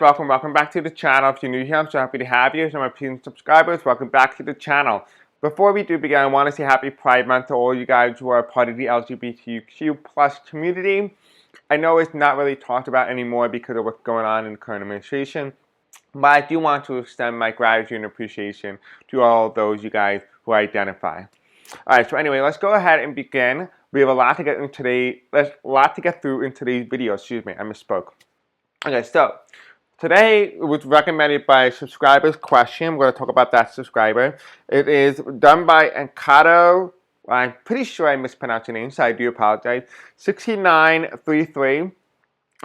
Welcome back to the channel. If you're new here, I'm so happy to have you. So my premium subscribers, welcome back to the channel. Before we do begin, I want to say happy Pride Month to all you guys who are part of the LGBTQ plus community. I know it's not really talked about anymore because of what's going on in the current administration, but I do want to extend my gratitude and appreciation to all those you guys who identify. Alright, so anyway, let's go ahead and begin. We have a lot to get in today. There's a lot to get through in today's video. Excuse me, I misspoke. Okay, so today it was recommended by a subscriber's question. We're going to talk about that subscriber. It is done by Encato. I'm pretty sure I mispronounced your name, so I do apologize. 6933.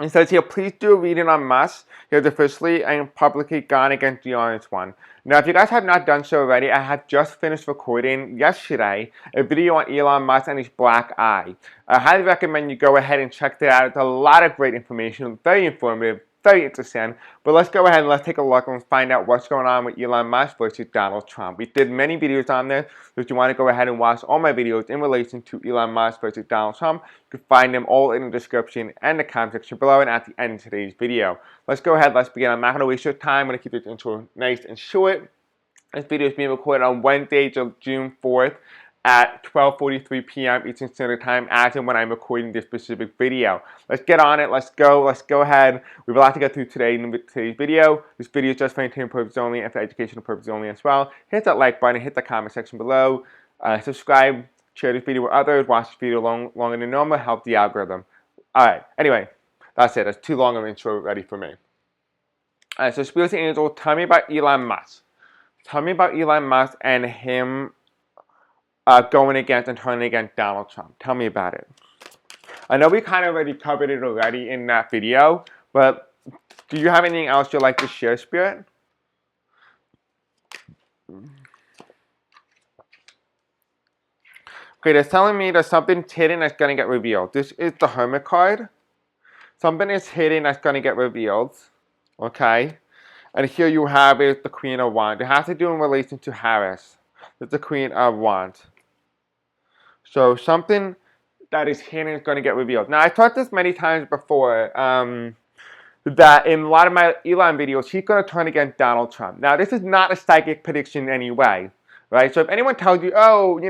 It says here, please do a reading on Musk. He has officially and publicly gone against the honest one. Now, if you guys have not done so already, I have just finished recording yesterday a video on Elon Musk and his black eye. I highly recommend you go ahead and check that out. It's a lot of great information, very informative, very interesting. But let's go ahead and let's take a look and find out what's going on with Elon Musk versus Donald Trump. We did many videos on this, so if you want to go ahead and watch all my videos in relation to Elon Musk versus Donald Trump, you can find them all in the description and the comment section below and at the end of today's video. Let's go ahead, let's begin. I'm not going to waste your time. I'm going to keep this intro nice and short. This video is being recorded on Wednesday, June 4th. At 12:43 p.m. Eastern Standard Time, as and when I'm recording this specific video. Let's get on it. Let's go ahead. We have a lot to get through today in today's video. This video is just for entertainment purposes only and for educational purposes only as well. Hit that like button, hit the comment section below, subscribe, share this video with others, watch this video longer than normal, help the algorithm. Alright, anyway, that's it. That's too long of an intro ready for me. Alright, so Spirits and Angels, tell me about Elon Musk. Tell me about Elon Musk and him going against and turning against Donald Trump. Tell me about it. I know we kind of already covered it already in that video, but do you have anything else you'd like to share, Spirit? Okay, they're telling me there's something hidden that's going to get revealed. This is the Hermit card. Something is hidden that's going to get revealed. Okay? And here you have is the Queen of Wands. It has to do in relation to Harris. It's the Queen of Wands. So something that is hidden is going to get revealed. Now, I taught this many times before, that in a lot of my Elon videos, he's going to turn against Donald Trump. Now, this is not a psychic prediction in any way, right? So if anyone tells you, oh,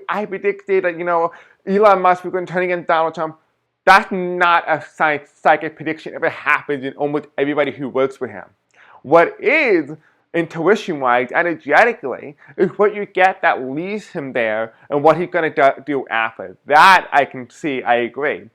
I predicted that, Elon Musk was going to turn against Donald Trump, that's not a psychic prediction if it happens in almost everybody who works with him. What is intuition-wise, energetically, is what you get that leads him there and what he's going to do after. That I can see, I agree.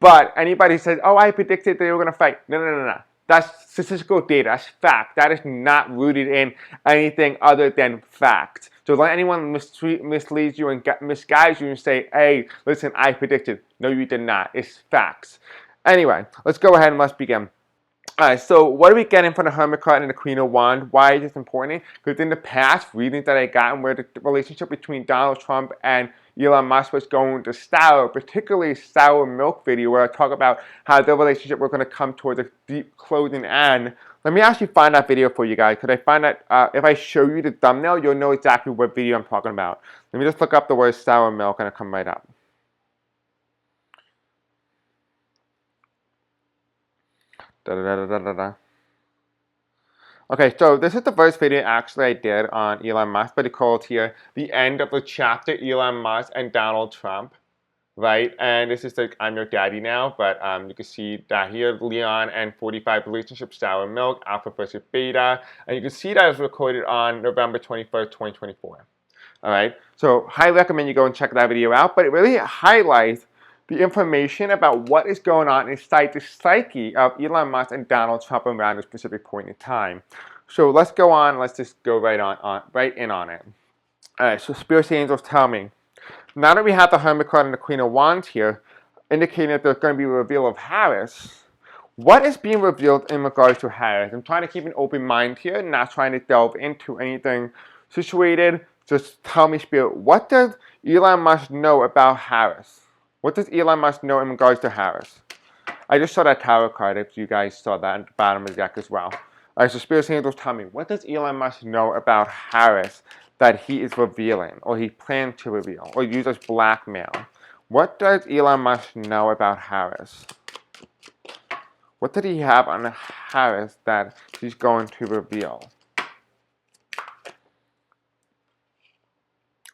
But anybody says, oh, I predicted they were going to fight. No. That's statistical data. That's fact. That is not rooted in anything other than fact. So don't anyone misleads you and misguides you and say, hey, listen, I predicted. No, you did not. It's facts. Anyway, let's go ahead and let's begin. Alright, so what are we getting from the Hermit card and the Queen of Wands? Why is this important? Because in the past readings that I got, where the relationship between Donald Trump and Elon Musk was going to sour, particularly sour milk video, where I talk about how their relationship was going to come towards a deep closing end. Let me actually find that video for you guys, because I find that if I show you the thumbnail, you'll know exactly what video I'm talking about. Let me just look up the word sour milk and it'll come right up. Okay, so this is the first video actually I did on Elon Musk, but it called here the end of the chapter Elon Musk and Donald Trump, right? And this is like I'm your daddy now, but you can see that here Leon and 45 relationship sour milk, alpha versus beta, and you can see that it was recorded on November 21st, 2024. All right, so highly recommend you go and check that video out, but it really highlights the information about what is going on inside the psyche of Elon Musk and Donald Trump around a specific point in time. So let's go on. Let's just go right in on it. All right. So Spirits and Angels tell me. Now that we have the Hermit card and the Queen of Wands here, indicating that there's going to be a reveal of Harris, what is being revealed in regards to Harris? I'm trying to keep an open mind here, not trying to delve into anything situated. Just tell me, Spirit, what does Elon Musk know about Harris? What does Elon Musk know in regards to Harris? I just saw that tarot card, if you guys saw that at the bottom of the deck as well. Alright, so Spirits and Angels tell me, what does Elon Musk know about Harris that he is revealing, or he plans to reveal, or use as blackmail? What does Elon Musk know about Harris? What did he have on Harris that he's going to reveal?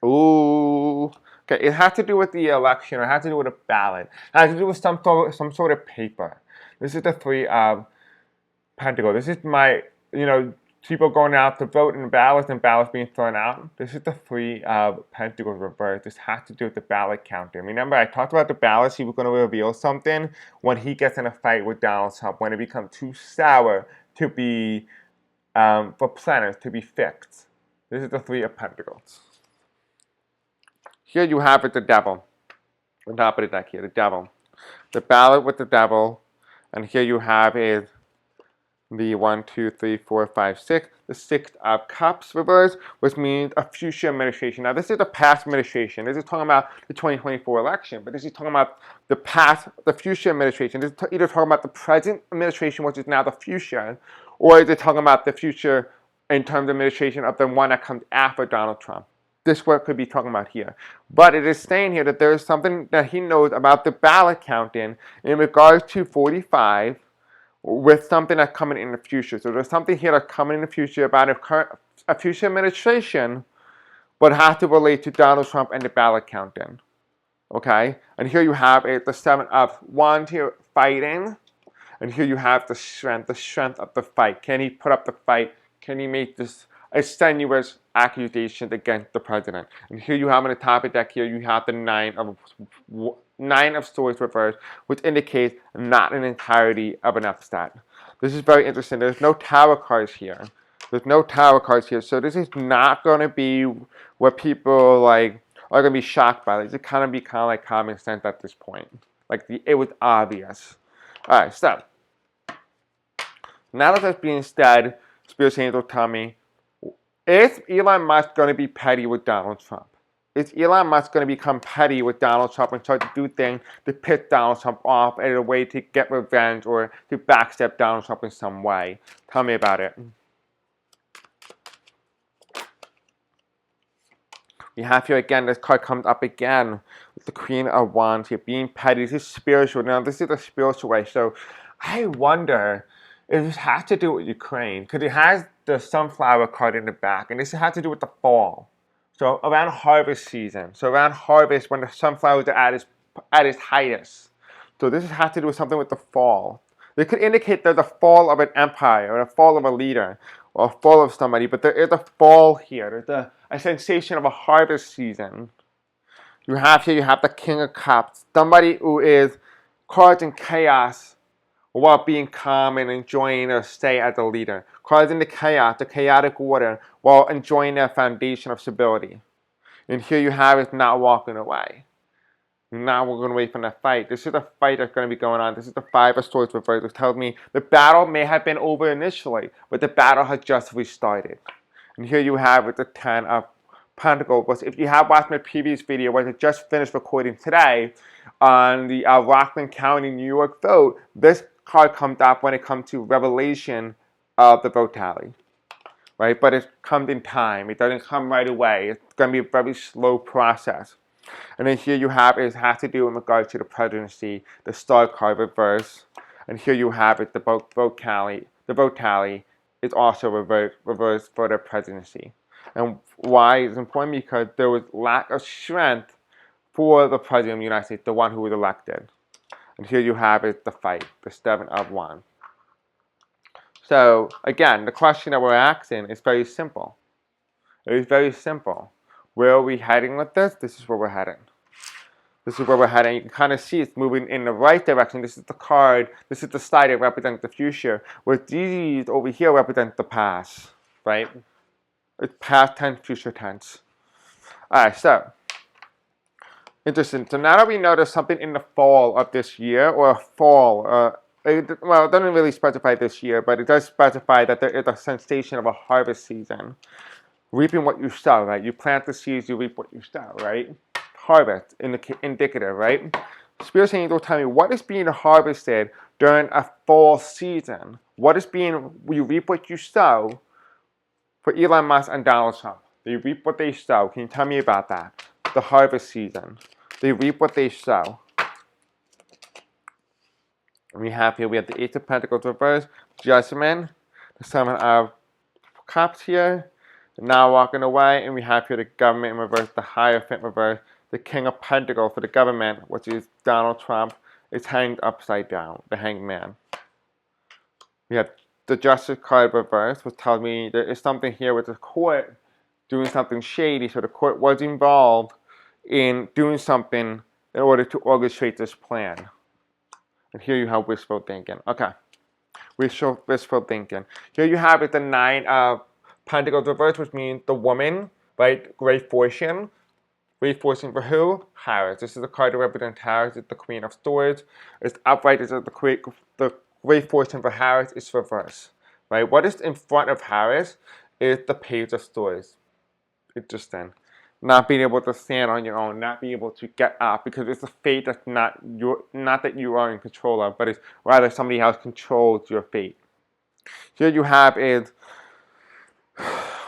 Ooh. Okay, it has to do with the election, or it has to do with a ballot. It has to do with some sort of paper. This is the three of Pentacles. This is my, people going out to vote in ballots and ballots being thrown out. This is the three of Pentacles reversed. This has to do with the ballot counting. Remember, I talked about the ballots. He was going to reveal something when he gets in a fight with Donald Trump, when it becomes too sour to be, for planners to be fixed. This is the three of Pentacles. Here you have it, the devil. On top of the deck here, the devil. The ballot with the devil. And here you have is the 1, 2, 3, 4, 5, 6. The 6 of Cups reversed, which means a future administration. Now, this is the past administration. This is talking about the 2024 election, but this is talking about the past, the future administration. This is either talking about the present administration, which is now the future, or is it talking about the future in terms of administration of the one that comes after Donald Trump? This work could be talking about here. But it is saying here that there is something that he knows about the ballot counting in regards to 45 with something that's coming in the future. So there's something here that's coming in the future about a future administration, but has to relate to Donald Trump and the ballot counting. Okay? And here you have the 7 of Wands here fighting. And here you have the strength of the fight. Can he put up the fight? Can he make this strenuous accusations against the president? And here you have on the top of the deck here, you have the 9 of Swords reversed, which indicates not an entirety of an upset. This is very interesting. There's no Tower cards here. There's no Tower cards here. So this is not going to be what people are going to be shocked by. It's kind of like common sense at this point. It was obvious. All right, so now that that's being said, Spirit Angel tell me, is Elon Musk going to be petty with Donald Trump? Is Elon Musk going to become petty with Donald Trump and start to do things to piss Donald Trump off as a way to get revenge or to backstab Donald Trump in some way? Tell me about it. We have here again, this card comes up again with the Queen of Wands here, being petty. This is spiritual. Now, this is a spiritual way. So I wonder if this has to do with Ukraine, because it has the sunflower card in the back, and this has to do with the fall. So around harvest season. So around harvest, when the sunflowers are at its highest. So this has to do with something with the fall. It could indicate there's a fall of an empire, or a fall of a leader, or a fall of somebody, but there is a fall here. There's a sensation of a harvest season. You have the King of Cups, somebody who is causing chaos while being calm and enjoying their stay as a leader, causing the chaos, the chaotic order, while enjoying their foundation of stability. And here you have is not walking away. Now we're going to wait for the fight. This is a fight that's going to be going on. This is the 5 of Swords reversed, which tells me the battle may have been over initially, but the battle has just restarted. And here you have it, the 10 of Pentacles. If you have watched my previous video, which I just finished recording today, on the Rockland County, New York vote, this card comes up when it comes to revelation of the vote tally. Right? But it comes in time. It doesn't come right away. It's going to be a very slow process. And then here you have it has to do in regards to the presidency, the Star card reverse. And here you have it, the vote tally. The vote tally is also reversed for the presidency. And why is important? Because there was lack of strength for the president of the United States, the one who was elected. And here you have it, the fight, the 7 of Wands. So, again, the question that we're asking is very simple. It is very simple. Where are we heading with this? This is where we're heading. This is where we're heading. You can kind of see it's moving in the right direction. This is the card. This is the side that represents the future. Where these over here represent the past. Right? It's past tense, future tense. Alright, so. Interesting. So now that we know there's something in the fall of this year, or fall, it doesn't really specify this year, but it does specify that there is a sensation of a harvest season. Reaping what you sow, right? You plant the seeds, you reap what you sow, right? Harvest, indicative, right? Spirit Angel tell me, what is being harvested during a fall season? What is being, you reap what you sow for Elon Musk and Donald Trump? They reap what they sow. Can you tell me about that? The harvest season. They reap what they sow. We have here, we have the Ace of Pentacles reversed, Judgment, the Seven of Cups here, now walking away, and we have here the government in reverse, the Hierophant reverse, the King of Pentacles for the government, which is Donald Trump, is hanged upside down, the Hanged Man. We have the Justice card reversed, which tells me there is something here with the court doing something shady, so the court was involved in doing something in order to orchestrate this plan. And here you have wishful thinking. Okay, wishful thinking. Here you have it, the Nine of Pentacles reversed, which means the woman, right? Great fortune. Great fortune for who? Harris. This is the card that represents Harris. It's the Queen of Swords. It's upright. This is the great fortune for Harris is reversed. Right? What is in front of Harris is the Page of Swords. Interesting. Not being able to stand on your own, not being able to get up, because it's a fate that's not that you are in control of, but it's rather somebody else controls your fate. Here you have is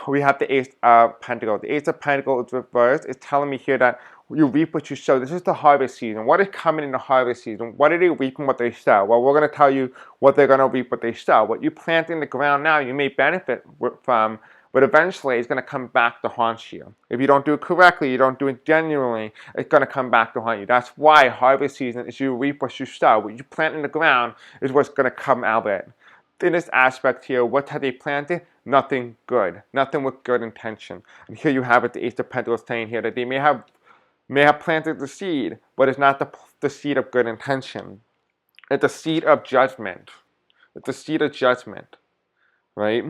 we have the Ace of Pentacles. The Ace of Pentacles is reversed. It's telling me here that you reap what you sow. This is the harvest season. What is coming in the harvest season? What are they reaping what they sow? Well, we're going to tell you what they're going to reap what they sow. What you plant in the ground now, you may benefit from, but eventually it's going to come back to haunt you. If you don't do it correctly, you don't do it genuinely, it's going to come back to haunt you. That's why harvest season is you reap what you sow. What you plant in the ground is what's going to come out of it. In this aspect here, what have they planted? Nothing good. Nothing with good intention. And here you have it, the Ace of Pentacles saying here that they may have planted the seed, but it's not the seed of good intention. It's the seed of judgment. It's the seed of judgment, right?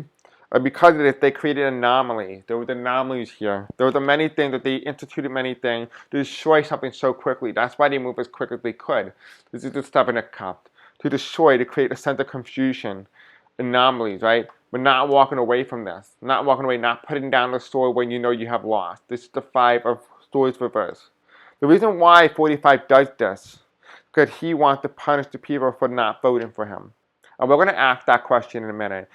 And because of this, they created anomalies. There were anomalies here. There were many things that they instituted many things to destroy something so quickly. That's why they moved as quick as they could. This is the Seven of Cups. To destroy, to create a sense of confusion, anomalies, right? But not walking away from this. Not walking away, not putting down the sword when you know you have lost. This is the Five of Swords reverse. The reason why 45 does this, because he wants to punish the people for not voting for him. And we're going to ask that question in a minute.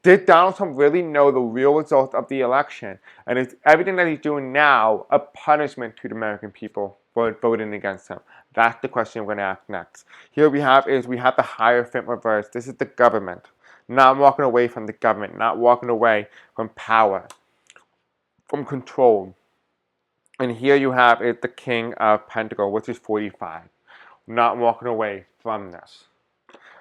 Did Donald Trump really know the real results of the election? And is everything that he's doing now a punishment to the American people for voting against him? That's the question we're going to ask next. Here we have the Hierophant reverse. This is the government. Not walking away from the government. Not walking away from power. From control. And here you have is the King of Pentacles, which is 45. Not walking away from this.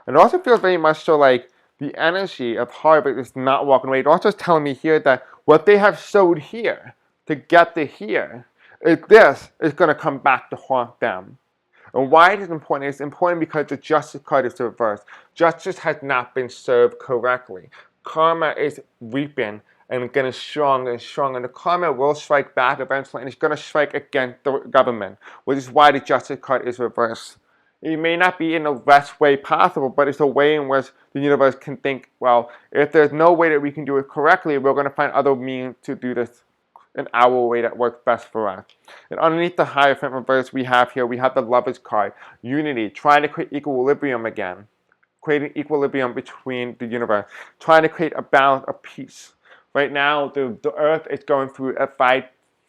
And it also feels very much so like the energy of Harvard is not walking away. It also is telling me here that what they have sowed here to get to here, this is going to come back to haunt them. And why it is important? It's important because the Justice card is reversed. Justice has not been served correctly. Karma is reaping and getting stronger and stronger. And the karma will strike back eventually, and it's going to strike against the government, which is why the Justice card is reversed. It may not be in the best way possible, but it's a way in which the universe can think, well, if there's no way that we can do it correctly, we're going to find other means to do this in our way that works best for us. And underneath the Hierophant reverse we have the Lovers card. Unity, trying to create equilibrium again. Creating equilibrium between the universe. Trying to create a balance of peace. Right now, the Earth is going through a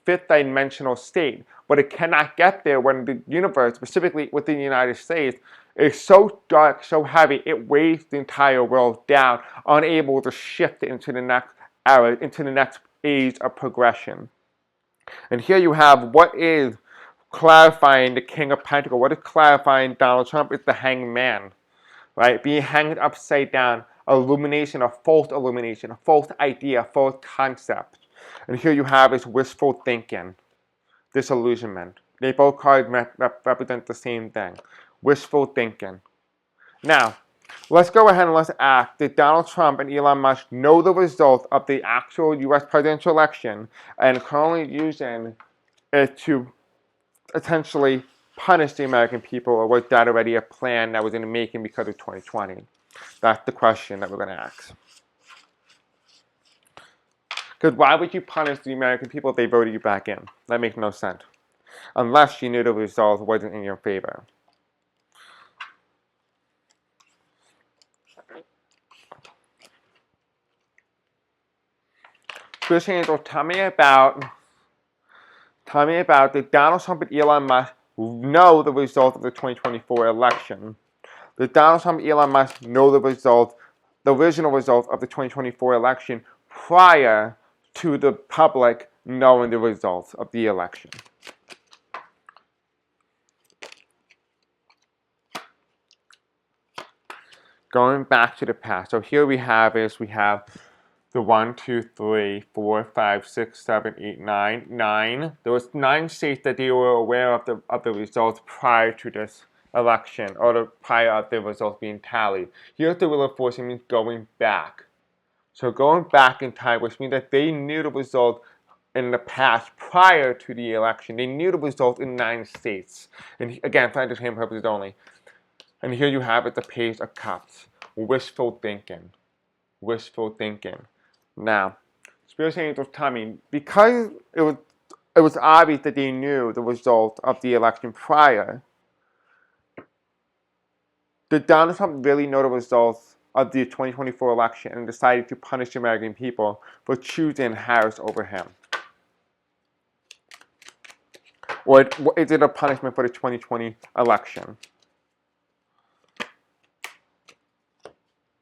fifth dimensional state, but it cannot get there when the universe, specifically within the United States, is so dark, so heavy, it weighs the entire world down, unable to shift it into the next era, into the next age of progression. And here you have what is clarifying the King of Pentacles. What is clarifying Donald Trump is the Hanged Man, right? Being hanged upside down, illumination, a false idea, a false concept. And here you have is wishful thinking, disillusionment. They both cards represent the same thing, wishful thinking. Now, let's go ahead and let's ask, did Donald Trump and Elon Musk know the results of the actual U.S. presidential election and currently using it to essentially punish the American people, or was that already a plan that was in the making because of 2020? That's the question that we're going to ask. Because why would you punish the American people if they voted you back in? That makes no sense. Unless you knew the result wasn't in your favor. Christian Angel, tell me about did Donald Trump and Elon Musk know the result of the 2024 election? Did Donald Trump and Elon Musk know the result, the original result of the 2024 election prior to the public knowing the results of the election? Going back to the past. So here we have the 1, 2, 3, 4, 5, 6, 7, 8, 9, 9. There was 9 states that they were aware of the results prior to this election, or prior of the results being tallied. Here's the wheel of fortune, means going back. So going back in time, which means that they knew the result in the past prior to the election. They knew the result in 9 states. And again, for entertainment purposes only. And here you have it, the Page of Cups. Wishful thinking. Wishful thinking. Now, Spirit Angels tell me, because it was obvious that they knew the result of the election prior, did Donald Trump really know the results of the 2024 election and decided to punish the American people for choosing Harris over him? Or is it a punishment for the 2020 election?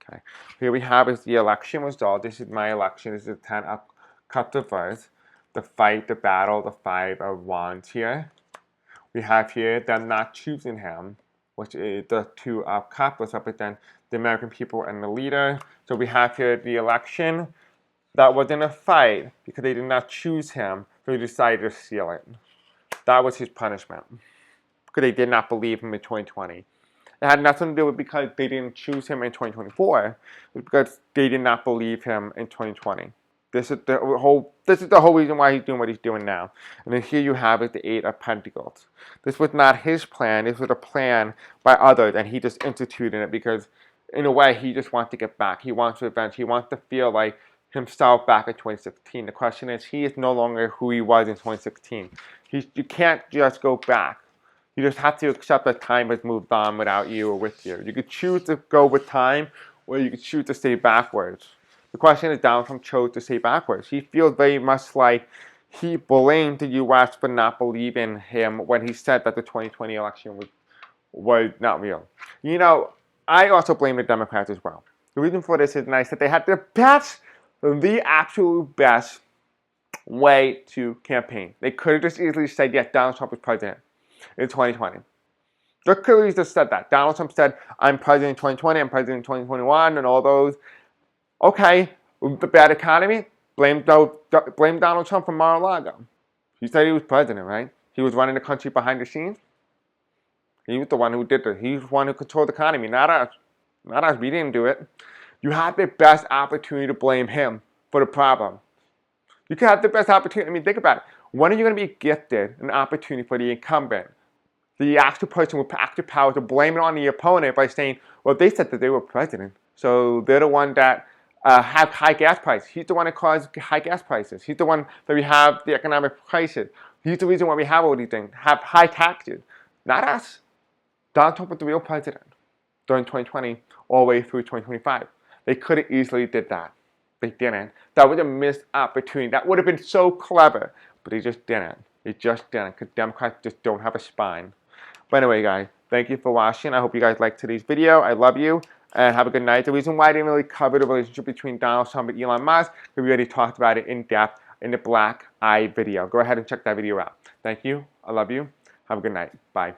Okay. Here we have is the election result. This is my election. This is the 10 of cups reversed. The fight, the battle, the 5 of wands here. We have here them not choosing him, which is the 2 of cups, which represent the American people and the leader. So we have here the election that wasn't a fight because they did not choose him, so he decided to steal it. That was his punishment because they did not believe him in 2020. It had nothing to do with because they didn't choose him in 2024. It was because they did not believe him in 2020. This is the whole reason why he's doing what he's doing now. And then here you have it, the 8 of Pentacles. This was not his plan. This was a plan by others, and he just instituted it because, in a way, he just wants to get back. He wants revenge. He wants to feel like himself back in 2016. The question is, he is no longer who he was in 2016. You can't just go back. You just have to accept that time has moved on without you or with you. You could choose to go with time, or you could choose to stay backwards. The question is, Donald Trump chose to stay backwards. He feels very much like he blamed the U.S. for not believing him when he said that the 2020 election was not real. You know, I also blame the Democrats as well. The reason for this is nice that they had the absolute best way to campaign. They could have just easily said, yes, Donald Trump is president in 2020. They could have just said that. Donald Trump said, I'm president in 2020, I'm president in 2021, and all those. Okay, the bad economy, blame Donald Trump from Mar-a-Lago. He said he was president, right? He was running the country behind the scenes. He was the one who did it. He was the one who controlled the economy, not us. Not us, we didn't do it. You had the best opportunity to blame him for the problem. You could have the best opportunity. I mean, think about it. When are you going to be gifted an opportunity for the incumbent, the actual person with active power, to blame it on the opponent by saying, well, they said that they were president, so they're the one that have high gas prices. He's the one that caused high gas prices. He's the one that we have the economic crisis. He's the reason why we have all these things, have high taxes. Not us. Donald Trump was the real president during 2020 all the way through 2025. They could have easily did that. They didn't. That was a missed opportunity. That would have been so clever, but they just didn't. They just didn't, because Democrats just don't have a spine. But anyway, guys, thank you for watching. I hope you guys liked today's video. I love you, and have a good night. The reason why I didn't really cover the relationship between Donald Trump and Elon Musk, because we already talked about it in depth in the Black Eye video. Go ahead and check that video out. Thank you. I love you. Have a good night. Bye.